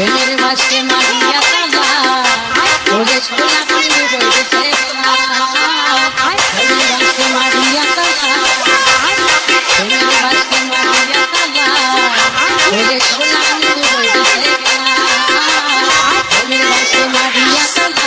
প্রেমের মাসে মারিয়া তালা ওরে সোনা বন্ধু বলতেছে প্রেমের মাসে মারিয়া তালা প্রেমের মাসে মারিয়া তালা ওরে সোনা বন্ধু বলতেছে প্রেমের মাসে মারিয়া তালা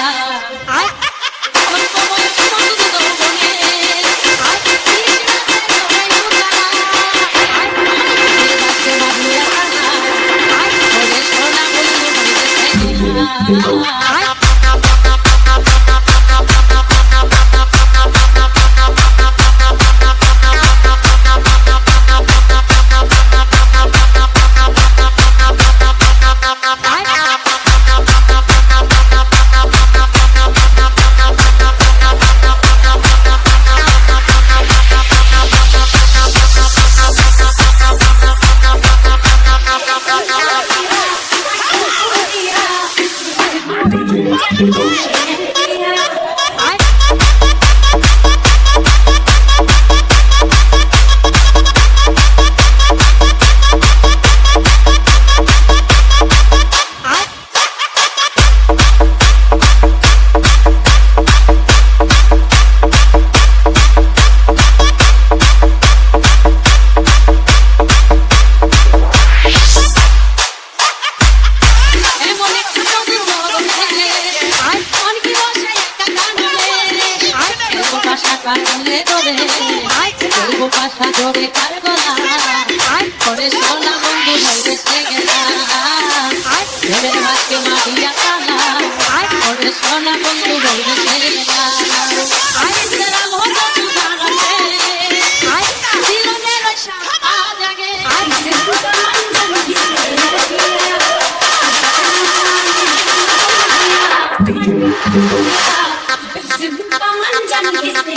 পাশা জোরে কার গলা করে সোনা বন্ধু হইতেছে গেলা প্রেমের মাঝে মারিয়া তালা করে সোনা বন্ধু হইতেছে গেলা Paman jangan